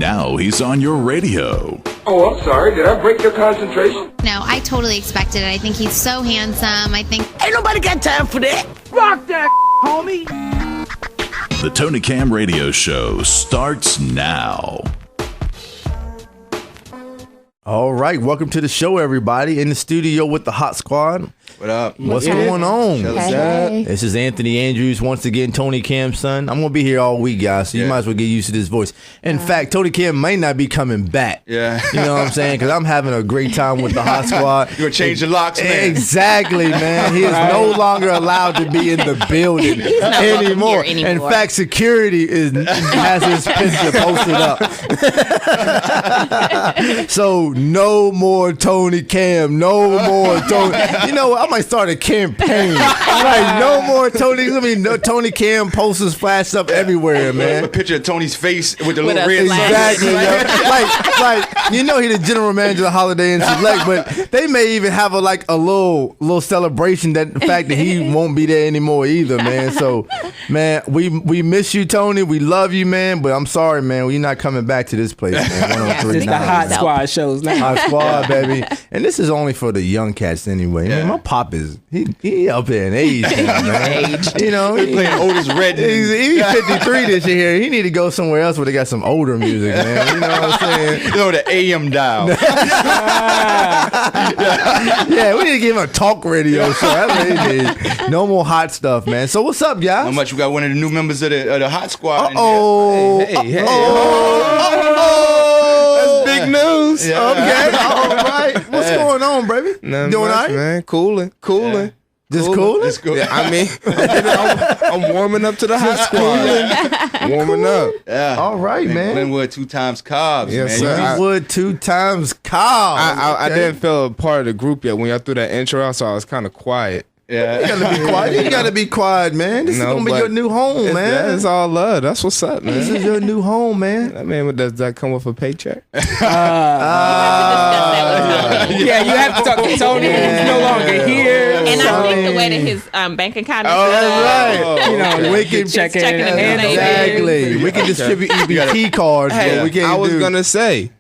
Now he's on your radio. Oh, I'm sorry. Did I break your concentration? No, I totally expected it. I think he's so handsome. I think Ain't nobody got time for that. Rock that, homie. The Tony Cam Radio Show starts now. All right, welcome to the show, everybody. In the studio with the Hot Squad. What up? What's going on? Hey. This is Anthony Andrews, once again, Tony Cam's son. I'm going to be here all week, guys, so you might as well get used to this voice. In fact, Tony Cam may not be coming back. Yeah. You know what I'm saying? Because I'm having a great time with the Hot Squad. You going to change the locks, man? Exactly, man. He is no longer allowed to be in the building anymore. In fact, security has his picture posted up. So no more Tony Cam. No more Tony. You know what? I might start a campaign. Like, no more Tony. I mean, no Tony Cam posters flashed up everywhere, man. A picture of Tony's face with the little red Exactly, yo. Like, you know, he's the general manager of Holiday Inn Select, but they may even have a little celebration that the fact that he won't be there anymore either, man. So, man, we miss you, Tony. We love you, man. But I'm sorry, man. You're not coming back to this place, man. This is the Hot Squad shows now. Hot Squad, baby. And this is only for the young cats anyway. Yeah. Man, my pop is he up there in age, man. You know, He's playing Otis Redding. He's 53 this year. He need to go somewhere else where they got some older music, man. You know what I'm saying? You know, the AM dial. Yeah, we need to give him a talk radio show. That's what he need. No more hot stuff, man. So what's up, guys? How much we got one of the new members of the Hot Squad. Hey. That's big news. Okay, all right. What's going on, baby? Nothing Doing much, all right? man. Cooling. Just cooling? It's cool. Yeah, I mean, I'm warming up to the Hot Squad. Warming up. Yeah. All right, man. Glenwood 2 times Cobbs, Yes, man. sir. Glenwood 2 times Cobbs. I didn't feel a part of the group yet when y'all threw that intro out, so I was kind of quiet. Yeah. You gotta be quiet. You gotta be quiet, man. This is gonna be your new home, man. It's all love. That's what's up, man. This is your new home, man. I mean, does that come with a paycheck? Yeah, you have to talk to Tony. He's no longer here. And I think the way that his bank account is That's right. You know, We can check in. checking in and exactly. We can distribute EBT cards, but we can't I was do. gonna say,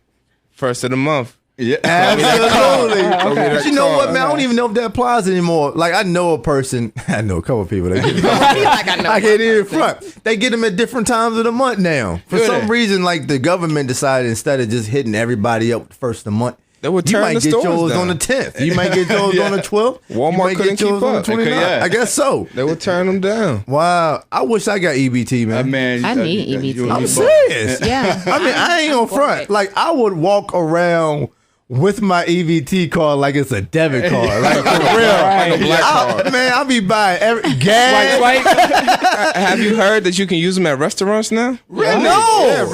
first of the month. Yeah. Absolutely. Okay. But you know what, man? I don't even know if that applies anymore. Like, I know a person. I know a couple of people that get I I can't even front. They get them at different times of the month now. For some reason, like, the government decided instead of just hitting everybody up first of the month, They would you turn might the get stores yours down. on the 10th. You might get yours on the 12th. Walmart you might couldn't get yours keep on up. the 29th. Yeah. I guess so. They would turn them down. Wow. I wish I got EBT, man. Man, I need EBT. I'm serious. Yeah. I mean, I ain't gonna front. Like, I would walk around with my EBT card like it's a debit card. Like, for real. Like a black card. Man, I'll be buying every gas. Swipe. Have you heard that you can use them at restaurants now? Really? No. Yeah,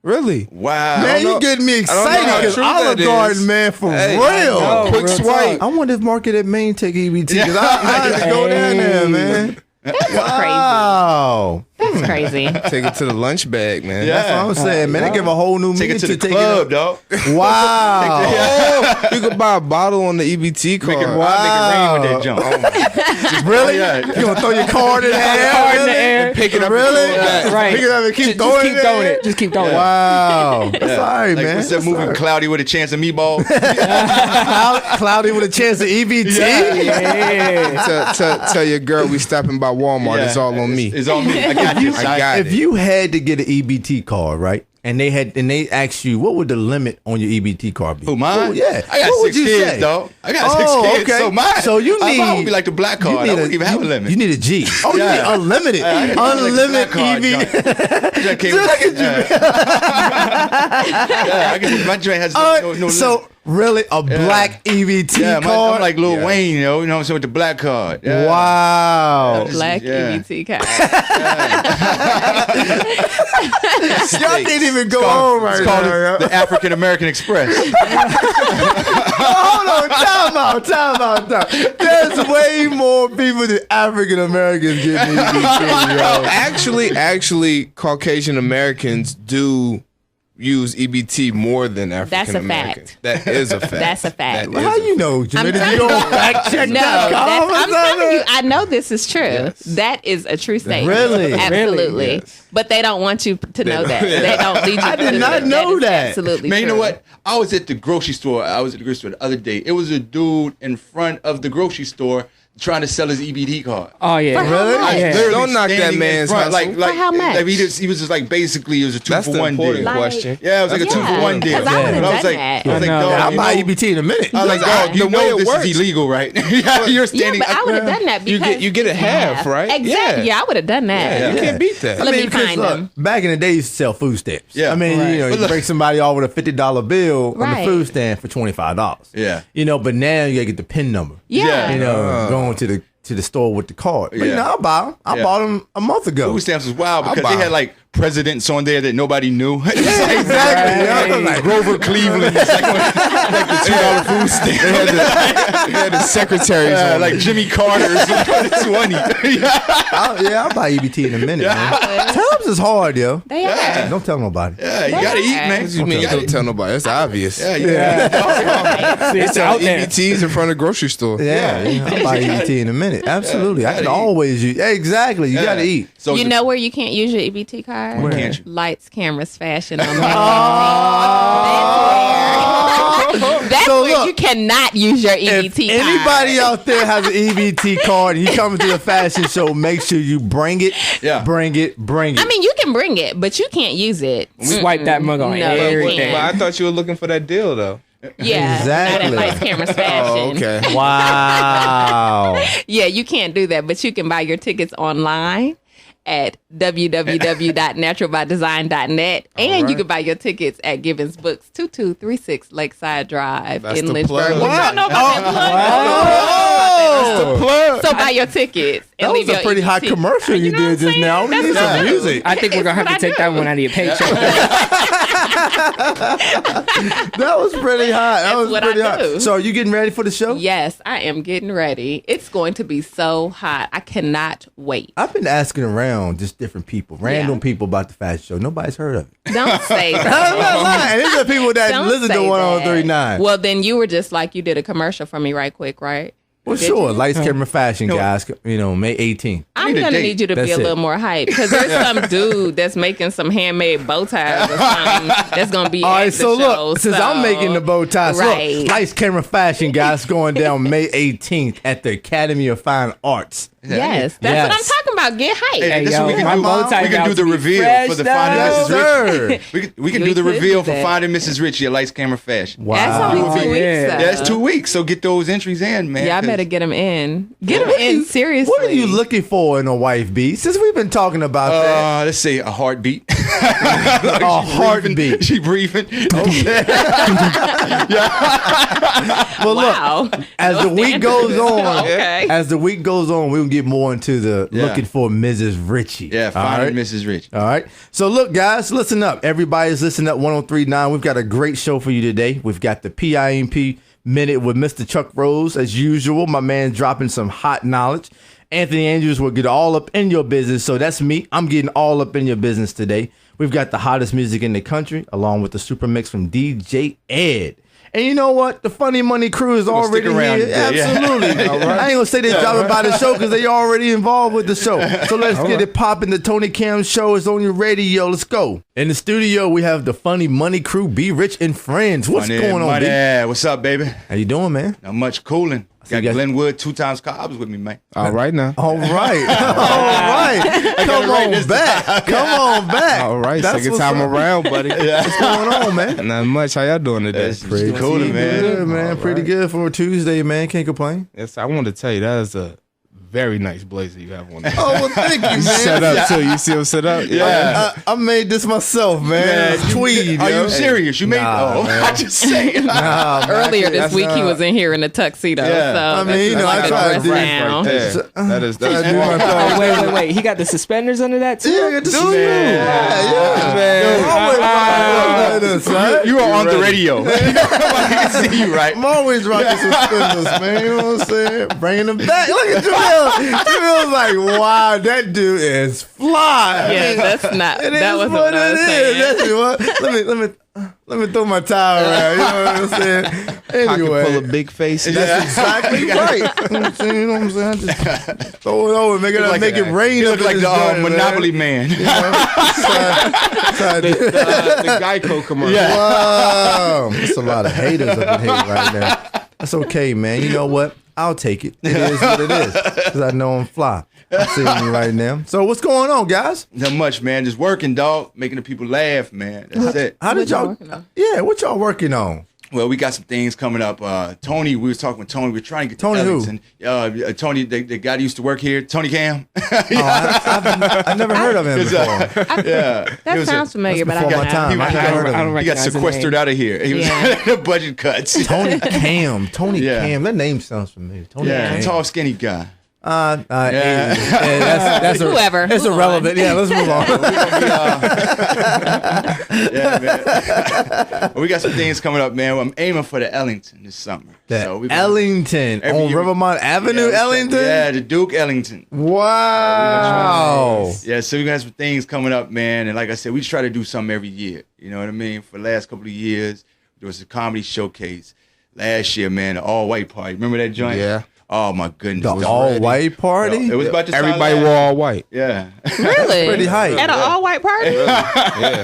really. wow. Man, you know- getting me I don't know excited how because true Olive that Garden, is. man, for Hey, real. I know. Quick Real swipe. I wonder if Market at Maine take EBT because I had to go down there, man. Wow. That's crazy. Take it to the lunch bag, man. Yeah. That's what I'm saying, man. They give a whole new Take meaning it to the take club, it dog. up. Wow. Oh, you could buy a bottle on the EBT card. Make it rain with that jump. Really? Yeah. You gonna throw your card in the air? Card in the really? air. Pick it up. Really? And throw it back. Right. Pick it up and keep Just throwing keep throwing it. Just keep throwing it. Wow. That's all right, Like, man. what's that That's movie, all right. Cloudy with a Chance of Meatball? Cloudy with a chance of EBT? Yeah. Tell your girl we stopping by Walmart. It's all on me. It's on me. I got this. I got If it. you had to get an EBT card, right? And they asked you, what would the limit on your EBT card be? Who, mine? Oh, yeah. I got What would 6 you kids, say? dog. I got 6 Oh, kids. okay. So mine. So you mine need- would be like the black You card. I need wouldn't even have a limit. You need a G. Oh, Yeah. you need unlimited. Like Unlimited black card, EBT. Just came with- Yeah, I can, my joint has no limit. So really, a black EBT Yeah, card? I'm like Lil Wayne, you know what I'm saying, with the black card. Yeah. Wow. Black Yeah. EBT card. Y'all can't even go on right It's called now. the African American Express. Hold on, time out. There's way more people than African Americans getting EBT, yo. Actually, Caucasian Americans do use EBT more than That's a African American. fact. That is a fact. That's a fact. That Well, is how a you know, Jamaica? telling You don't you. fact check No, that. I'm telling you, I know this is true. Yes. That is a true statement. Really? Absolutely. Really? Yes. But they don't want you to know that. don't. They don't lead you I to did not that. know is that. Absolutely Man, you know true. what? I was at the grocery store. The other day. It was a dude in front of the grocery store trying to sell his EBT card. Oh yeah. For how Really? much? Yeah. Literally Don't knock that standing in man's front, hustle. like, For how much? Like he was just like basically it was a That's the 2-for-1 important deal. Like- question. Yeah, it was like a Yeah, 2-for-1 deal. 'cause I would've But done that. I was like, I know. dog, I'll you buy know- EBT in a minute. I was like, dog, you the way know it this works. is illegal, right? Yeah, you're Yeah, standing. but I would have done that because You get a half, right? Exactly. Yeah, I would have done that. Yeah, you can't beat that. Let me because, find look, them. back in the day, you used to sell food stamps. Yeah. I mean, Right. you know, But you look- break somebody off with a $50 bill on the Right. food stand for $25. Yeah. You know, but now you gotta get the PIN number. Yeah. You know, going to the store with the card. But you Yeah. know, I'll buy them. I Yeah. bought them a month ago. Food stamps was wild because buy they had them. like presidents on there that nobody knew. It's like, Exactly. I was like, Grover Cleveland, it's like the $2 food stamp. They had the secretaries on Like Jimmy Carter's 20. I'll buy EBT in a minute, man. Times is hard, yo. They are. Don't tell nobody. Yeah, you gotta eat, man. What you mean? Don't tell nobody. It's obvious. Yeah, yeah. It's Sell out there. EBTs in front of the grocery store. Yeah, I'll buy EBT in a minute. Absolutely. I can gotta eat. always use. Exactly. You gotta eat. So You know where you can't use your EBT card? Where can't you? Lights, cameras, fashion. On That's So where look, you cannot use your If EBT card. anybody out there has an EBT card, you come to the fashion show, make sure you bring it. Yeah. Bring it. I mean, you can bring it, but you can't use it. Swipe that mug on No, everything. you But can't. I thought you were looking for that deal, though. Yeah, Exactly. not at Lights, Cameras, Fashion. Oh, okay. Wow. Yeah, you can't do that, but you can buy your tickets online at www.naturalbydesign.net, and you can buy your tickets at Gibbons Books, 2236 Lakeside Drive That's in the Lynchburg. plug. What y'all know about that plug? So buy your tickets and That leave was a your pretty hot EBT. commercial you know what did I'm just saying? now. We That's need what I some do. music. I think we're gonna have to take that one out of your paycheck. That was pretty hot. That was what pretty I hot. do. So are you getting ready for the show? Yes, I am getting ready. It's going to be so hot. I cannot wait. I've been asking around just different people, random people about the fashion show. Nobody's heard of it. Don't say I'm that. not lying. These are people that Don't listen say to that. 1039. Well, then you were just like you did a commercial for me right quick, right? Well, Did sure. you? Lights, camera, fashion, guys. You know, May 18th. I'm need a gonna date. need you to be That's a it. little more hype because there's some dude that's making some handmade bow ties or something that's gonna be. All at right, the so show, look, since I'm making the bow ties, right? look, Lights, camera, fashion, guys, going down May 18th at the Academy of Fine Arts. Yes, that's Yes. what I'm talking about. Get hype. Hey, that's yo, what we can my do. bow tie We can about do the to be reveal fresh, for the though. Finding Yes, Mrs. sir. Rich. We can We do the could reveal do for that. Finding Mrs. Rich at Lights, Camera, Fashion. Wow. That's only 2 weeks. Yeah. though. That's 2 weeks, so get those entries in, man. Yeah, I 'cause- better get them in. Get them in seriously. What are you looking for in a wife, B? Since we've been talking about that. Let's say a heartbeat. A heartbeat. She breathing. Well, Wow. look, as No the week standards. goes on, Okay. as the week goes on, we'll get more into the Yeah. looking for Mrs. Richie. Yeah, All Finding right? Mrs. Rich. All right. So look, guys, listen up. Everybody's listening up 1039. We've got a great show for you today. We've got the PIMP Minute with Mr. Chuck Rose. As usual, my man dropping some hot knowledge. Anthony Andrews will get all up in your business. So that's me. I'm getting all up in your business today. We've got the hottest music in the country, along with the super mix from DJ Ed. And you know what? The Funny Money crew is gonna already stick around here. today, yeah. Absolutely. I ain't gonna say they're dropping by the show because they already involved with the show. So let's get it popping. The Tony Cam show is on your radio. Let's go. In the studio, we have the Funny Money crew, Be Rich and Friends. What's Money, going on, money. B? What's up, baby? How you doing, man? Not much cooling. Got you guys- Glenwood 2 times Cobbs with me, man. All right now. All right. All right. Come on back. Come on back. All right. That's Second what's time up. around, buddy. What's going on, man? Not much. How y'all doing today? That's pretty cooling, man. Good, man. Pretty good for a Tuesday, man. Can't complain. Yes, I wanted to tell you that is a very nice blazer you have on. Oh, well, thank you, man. Set up too. You see him set up? Yeah. I made this myself, man. It's tweed. Are yo. you serious? You made Nah, man. I just say Nah, man. Earlier this That's, week, he was in here in a tuxedo. Yeah. So I mean, you know, that's I try to dress do it down. Right there. That is I do my smart. thing. Oh, wait. He got the suspenders under that too? Yeah, I got to see you. Man. Yeah. Man. Yo, always suspenders, son. You are on the radio. Nobody can see you, right? I'm always rocking suspenders, man. You know what I'm saying? Bringing them back. Look at Jamil. Jamil's like, wow, that dude is fly. Yeah, that's not. It That is wasn't what what I was it is. saying. That's what. Let me throw my towel around. You know what I'm saying? Pocket Anyway, full of big faces. that's exactly right. You know what I'm saying? You know what I'm saying? Just throw it over, make it rain. You up look in like this the joint, Monopoly man. You know? The Geico commercial. Wow, there's a lot of haters up in here right now. That's okay, man. You know what? I'll take it. It is what it is. Because I know I'm fly. I'm seeing you right now. So what's going on, guys? Not much, man. Just working, dog. Making the people laugh, man. That's it. How did What y'all y'all? working on? Yeah, what y'all working on? Well, we got some things coming up. Tony, we was talking with Tony. We're trying to get Tony to who? Ellington. Tony, the guy that used to work here, Tony CaMM. I've never heard of him before. Yeah. That sounds familiar, but I before don't my know. time. I never heard of him. He got recognize the sequestered name. out of here. He was Yeah. budget cuts. Tony CaMM. Yeah. That name sounds familiar. Tony Yeah, CaMM. tall, skinny guy. That's Whoever. It's Move irrelevant. Yeah, let's move on. Yeah, man. We got some things coming up, man. I'm aiming for the Ellington this summer. That we Ellington every on year- Rivermont Avenue, Yeah, Ellington. Yeah, the Duke Ellington. Wow. Yeah, so we got some things coming up, man. And like I said, we just try to do something every year. You know what I mean? For the last couple of years, there was a comedy showcase. Last year, man, the all-white party. Remember that joint? Yeah. Oh, my goodness. The It was all-white party? It was about to start Everybody last- wore all white. Yeah. Really? Pretty hype. At an all-white party? Yeah.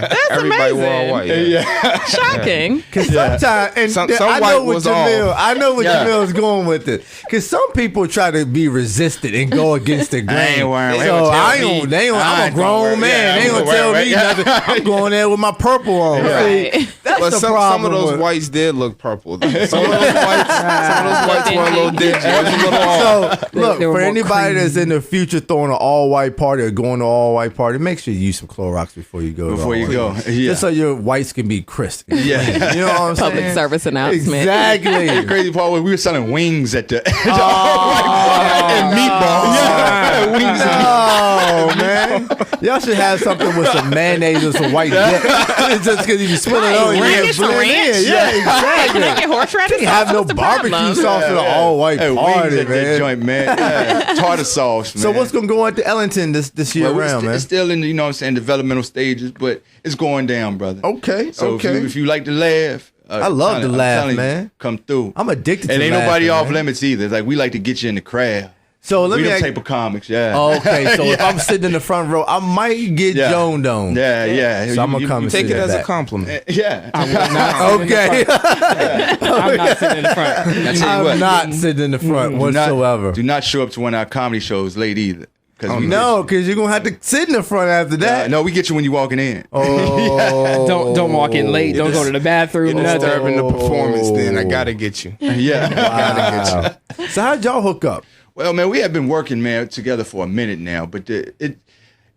That's Everybody amazing. wore all white. Yeah. Shocking. Because sometimes, and Some I know white what was Jamil, off. I know what Yeah. Jamil's going with it. Because some people try to be resistant and go against the grain. ain't worrying. They So gonna tell I me. ain't, they ain't, I I'm a ain't gonna grown worry. man. Yeah, They ain't I'm gonna tell gonna me worry. nothing. I'm going there with my purple on. Right. See, that's But the some problem. of those with- whites did look purple. Some of those whites were a little dingy. It was a little off. So look, They were for more anybody creamy. that's in the future throwing an all-white party or going to an all-white party, make sure you use some Clorox before you go. Before to you all-white. go. Yeah. Just so your whites can be crisp. Yeah. You know what I'm saying? Public service announcement. Exactly. The crazy part was we were selling wings at the, Oh, and meatballs. Yeah. Wings and Oh man, y'all should have something with some mayonnaise or some white dip. It's just because you spill it on, you ranch, can't blend ranch. in. Yeah, Can exactly. I get horseradish? You have no What's the barbecue problem? sauce at an all-white Hey, wings party, at that man. joint, man. Yeah. Tartar sauce, man. So what's gonna go on to Ellington this year Well, round, man? it's still in the, you know what I'm saying, developmental stages, but it's going down, brother. Okay, So okay. if you like to laugh, I love to I'm laugh, telling you, man. come through. I'm addicted to and ain't laughing, nobody off man. limits either. It's like we like to get you in the crowd. So let we me them ask. type of comics, yeah. Okay, so if Yeah. I'm sitting in the front row, I might get Yeah. joned on. Yeah. So I'm gonna come and Take sit it in as the a back. compliment. Yeah. Okay, I'm not sitting in the front. I tell you I'm what, not sitting in the front do not- whatsoever. Do not show up to one of our comedy shows late either. Cause we No, because you're gonna have to sit in the front after that. no, we get you when you walking in. Oh, Don't walk in late. Don't go to the bathroom. You're Nothing. disturbing the performance. Then I gotta get you. Yeah. Wow. So how'd y'all hook up? Well, man, we have been working, man, together for a minute now. But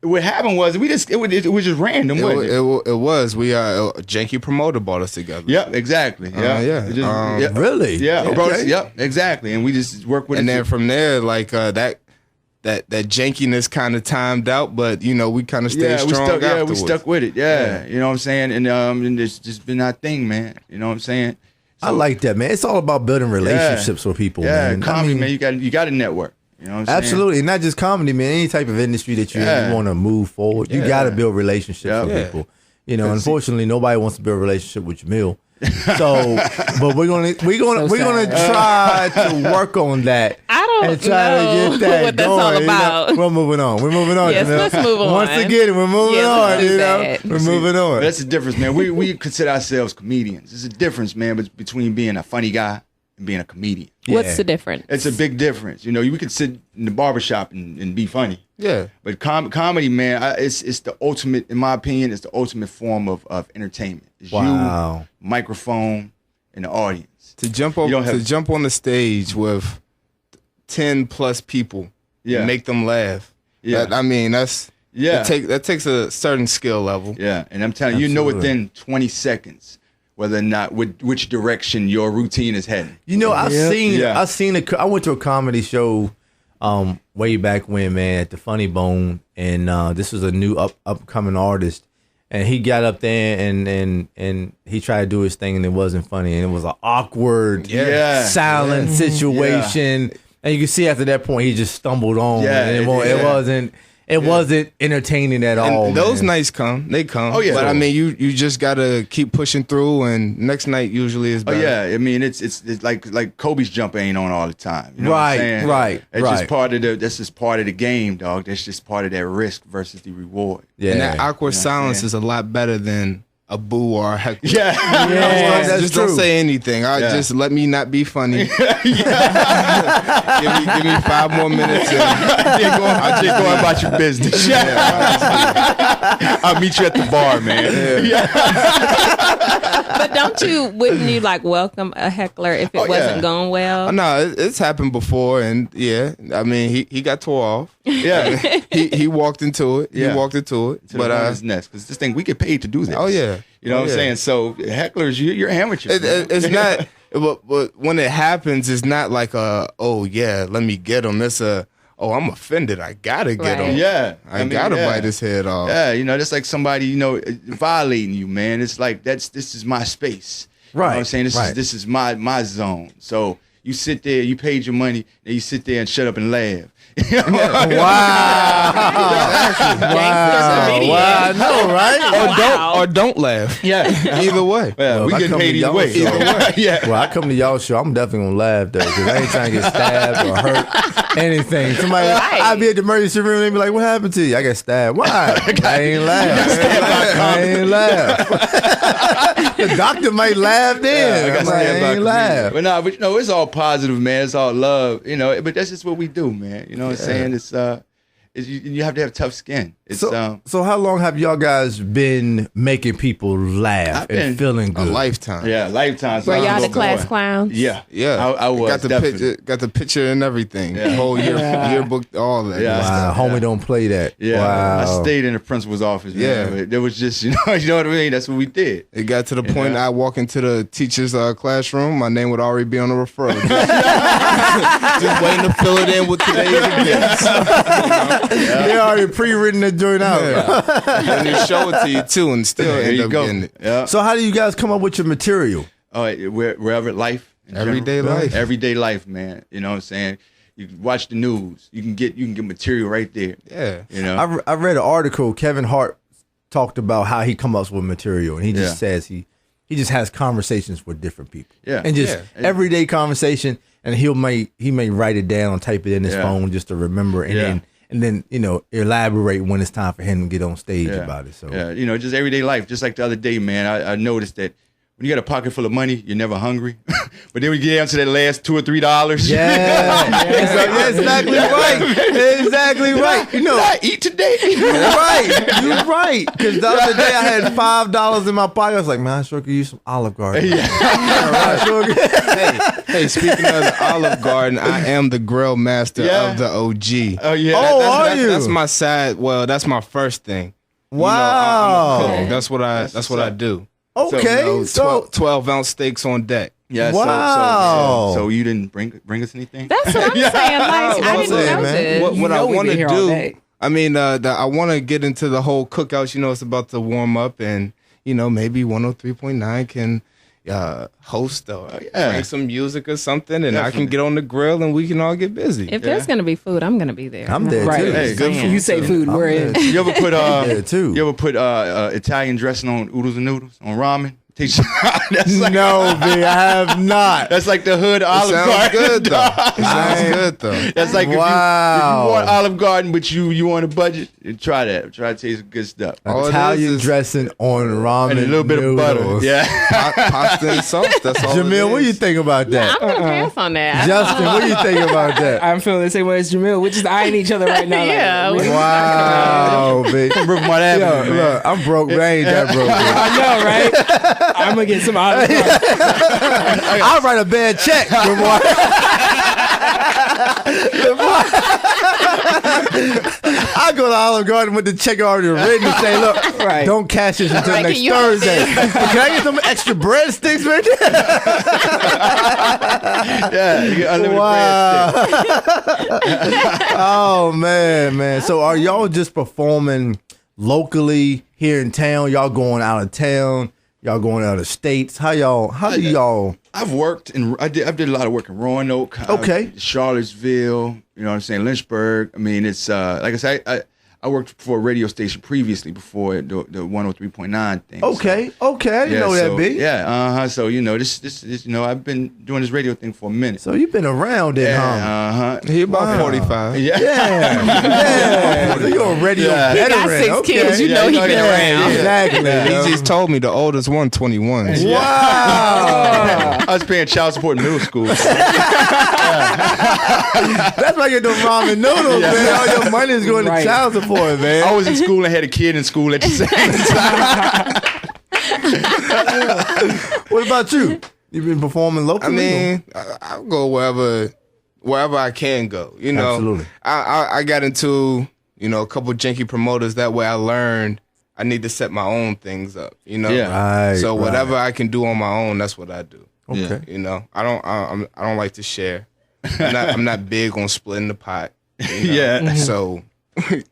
what happened was it was just random, wasn't it? It was. We a janky promoter brought us together. Yep, exactly. Yeah, yeah. It just- Really? Yeah, Okay. bro, yep, exactly. And we just work with And it. then from there, like that jankiness kind of timed out, but you know we kind of stayed we strong stuck. Yeah, we afterwards. stuck with it. Yeah, you know what I'm saying. And it's just been our thing, man. You know what I'm saying. I like that, man. It's all about building relationships with people, Yeah, man. comedy, man. You got to network. You know what I'm saying. Absolutely, and not just comedy, man. Any type of industry that you Yeah. want to move forward, you Yeah. got to build relationships Yeah. with Yeah. people. You know, unfortunately, nobody wants to build a relationship with Jamil. So, but we're gonna try to work on that. I don't and try know to get that what that's going. all You know, about. we're moving on. We're moving on. Yes, Jamil. let's move on. Once again, we're moving Yeah, on. let's do You know, that. we're moving on. That's the difference, man. We consider ourselves comedians. There's a difference, man, between being a funny guy and being a comedian. What's the difference? It's a big difference. You know, we could sit in the barbershop and be funny. Yeah. But comedy, man, it's the ultimate, in my opinion, it's the ultimate form of entertainment. It's Wow. you, microphone, and the audience. To jump on the stage with 10 plus people Yeah. and make them laugh. Yeah. That takes a certain skill level. Yeah, and I'm telling you, you know within 20 seconds whether or not which direction your routine is heading. You know, I went to a comedy show way back when, man, at the Funny Bone, and this was a new upcoming artist, And he got up there and he tried to do his thing and it wasn't funny. And it was an awkward, silent situation. And you can see after that point, he just stumbled on. Yeah, and it wasn't entertaining at all. And those man. nights come. They come. Oh, yeah. But I mean, you just gotta keep pushing through, and next night usually is Oh better. yeah, I mean it's like Kobe's jumper ain't on all the time. You know what I'm saying? Right. It's just that's just part of the game, dog. That's just part of that risk versus the reward. Yeah. And that awkward You know what I'm silence saying? is a lot better than a boo or a heckle. Yeah, that's just true. don't say anything. Just let me not be funny. give me 5 more minutes. I'll just go about your business. I'll meet you at the bar, man. But wouldn't you like welcome a heckler if it wasn't going well? No, it's happened before, and I mean, he got tore off. Yeah, he walked into it. Yeah. He walked into it. but But next because this thing we get paid to do this. oh yeah, you know what I'm saying. So hecklers, you're amateurs. It's not. But when it happens, it's not like oh yeah, let me get him. It's I'm offended. I gotta get him. Yeah, I gotta bite his head off. Yeah, that's like somebody violating you, man. It's like this is my space. Right. You know what I'm saying? Right. This is my zone. So you sit there, you paid your money, and you sit there and shut up and laugh. Wow, I know, right? Or don't laugh. Yeah. Either way. Yeah, we I getting come paid to either y'all way. show. Yeah. Well, I come to y'all show, I'm definitely gonna laugh though, because I ain't trying to get stabbed or hurt anything. Somebody, I'd be at the emergency room and they be like, "What happened to you?" I got stabbed. Why? I ain't laugh. I ain't laugh. The doctor might laugh then. I I'm like, I ain't laugh. But it's all positive, man. It's all love, But that's just what we do, man. You know what I'm saying? It's you have to have tough skin. It's So how long have y'all guys been making people laugh and feeling A good? lifetime. yeah, lifetime. Were y'all the class clowns? Yeah, Yeah. I was got the definitely. picture, got the picture and everything. Yeah. The whole yearbook, all that. Yeah. Wow, homie don't play that. Yeah, Wow. I stayed in the principal's office. Man. Yeah. There was just you know what I mean. That's what we did. It got to the point I walk into the teacher's classroom, my name would already be on the referral. Just waiting to fill it in with today's events. They already pre-written the joint out. And they show it to you too, and still There end you up go. getting it. Yeah. So how do you guys come up with your material? Wherever life, in Everyday general. life. everyday life, man. You know what I'm saying? You can watch the news. You can get material right there. Yeah. I read an article. Kevin Hart talked about how he comes up with material, and he just says he just has conversations with different people. Yeah. And just everyday conversation, and he may write it down, type it in his phone just to remember, and then elaborate when it's time for him to get on stage about it. So just everyday life. Just like the other day, man, I noticed that when you got a pocket full of money, you're never hungry. But then we get down to that last $2 or $3. Exactly right. Exactly right. Did I eat today? Right. You're right. Because the other day I had $5 in my pocket. I was like, man, I sure could use some Olive Garden. Hey, speaking of the Olive Garden, I am the grill master of the OG. Oh yeah. Are you? That's my side. Well, that's my first thing. Wow. I'm a cook. That's what I do. Okay. So, 12-ounce steaks on deck. Yeah. Wow. So you didn't bring us anything? That's what I'm saying. Like, I didn't know man. this. What I we've want been to here all do, day. I mean, I want to get into the whole cookouts. It's about to warm up, and maybe 103.9 can host or bring some music or something, and I can get on the grill and we can all get busy. If there's gonna be food, I'm gonna be there. I'm there Right. too. Hey, good You say food, we're in. You ever put there too. You ever put Italian dressing on oodles and noodles on ramen? That's like, No, B, I have not. that's like the hood It Olive sounds Garden. good though. It sounds good though. That's like if you Wow. want Olive Garden, but you want a budget, try that. Try to taste some good stuff. All it Italian is dressing on ramen And a little bit of butter. noodles. Yeah. pasta and sauce. That's all. Jamil, what do you think about that? I'm gonna pass on that. Justin, what do you think about that? I'm feeling the same way as Jamil. We're just eyeing each other right now. Yeah. Like, Wow, B. Brookmont Avenue, Yo, man. look, I'm broke, but I ain't that broke. Man. I know, right? I'm gonna get some Olive Garden. I'll write a bad check. I go to Olive Garden with the check already written and say, look, Right. don't cash this until Right, next can you have Thursday. Can I get some extra breadsticks right there? Yeah, you get unlimited breadsticks. Oh, man. So are y'all just performing locally here in town? Y'all going out of town? Y'all going out of states? How do y'all? I've worked I did a lot of work in Roanoke. Okay. Charlottesville. You know what I'm saying? Lynchburg. I mean, it's like I said, I worked for a radio station previously before the 103.9 thing. Okay, okay, I didn't know that, B. Yeah, So this I've been doing this radio thing for a minute. So you've been around it, huh? He about 45. Yeah. So you're a radio veteran. He got 6 kids. You know he been around. Exactly. He just told me the oldest one, 21. Wow. I was paying child support in middle school. That's why you're doing ramen noodles, man. All your money is going to child support, man. I was in school and had a kid in school at the same time. What about you? You've been performing locally? I mean, I'll go wherever I can go. You know, absolutely. I got into a couple janky promoters. That way, I learned I need to set my own things up. You know, Right. So whatever I can do on my own, that's what I do. Okay. You know, I don't like to share. I'm not big on splitting the pot. So.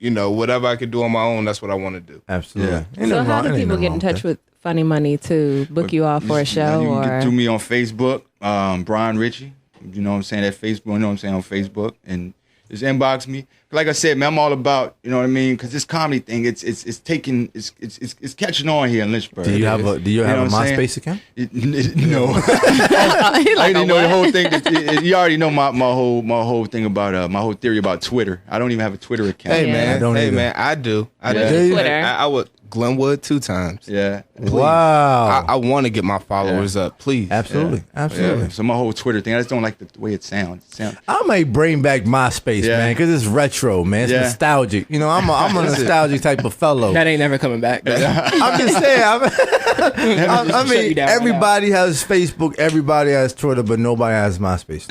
Whatever I could do on my own, that's what I want to do. Absolutely. So how do people get in touch with Funny Money to book you off for a show? You or can do me on Facebook, Brian Ritchie. You know what I'm saying? At Facebook, you know what I'm saying, on Facebook. And just inbox me. Like I said, man, I'm all about, you know what I mean? Because this comedy thing, it's catching on here in Lynchburg. Do you have a MySpace account? No. I didn't know the whole thing. You already know my whole thing about my whole theory about Twitter. I don't even have a Twitter account. Hey man, I do. Twitter. I would Glenwood 2 times. Yeah. Please. Wow. I want to get my followers up, please. Absolutely. Absolutely. Yeah. So my whole Twitter thing, I just don't like the way it sounds. I may bring back MySpace, man, because it's retro, man. It's nostalgic. You know, I'm a nostalgic type of fellow. That ain't never coming back. I'm just saying. I mean, everybody has Facebook, everybody has Twitter, but nobody has MySpace.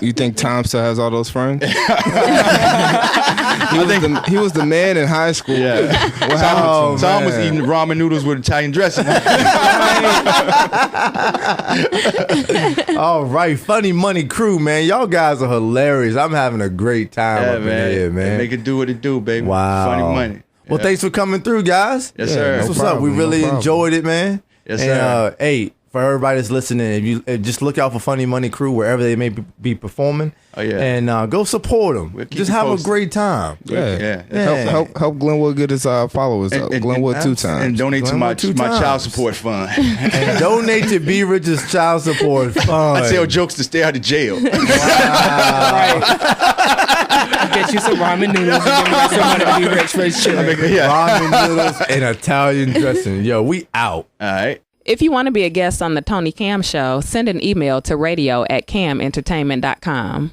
You think Tom still has all those friends? He was the man in high school. Yeah. What happened to him? Tom was eating ramen noodles with Italian dressing. All right, Funny Money crew, man. Y'all guys are hilarious. I'm having a great time up in here, man. Make it do what it do, baby. Wow. Funny Money. Well, thanks for coming through, guys. Yes, sir. That's what's up. We really enjoyed it, man. Yes, sir. Hey, for everybody that's listening, just look out for Funny Money crew wherever they may be performing. Oh yeah. And go support them. Just have a great time. Yeah. Help Glenwood get his followers up. Glenwood 2 times. And donate Glenwood to my child support fund. And donate to B Rich's child support fund. I tell jokes to stay out of jail. Get you some ramen noodles and give me some money to be rich for his children. Ramen noodles and Italian dressing. Yo, we out. All right. If you want to be a guest on the Tony Cam Show, send an email to radio@camentertainment.com.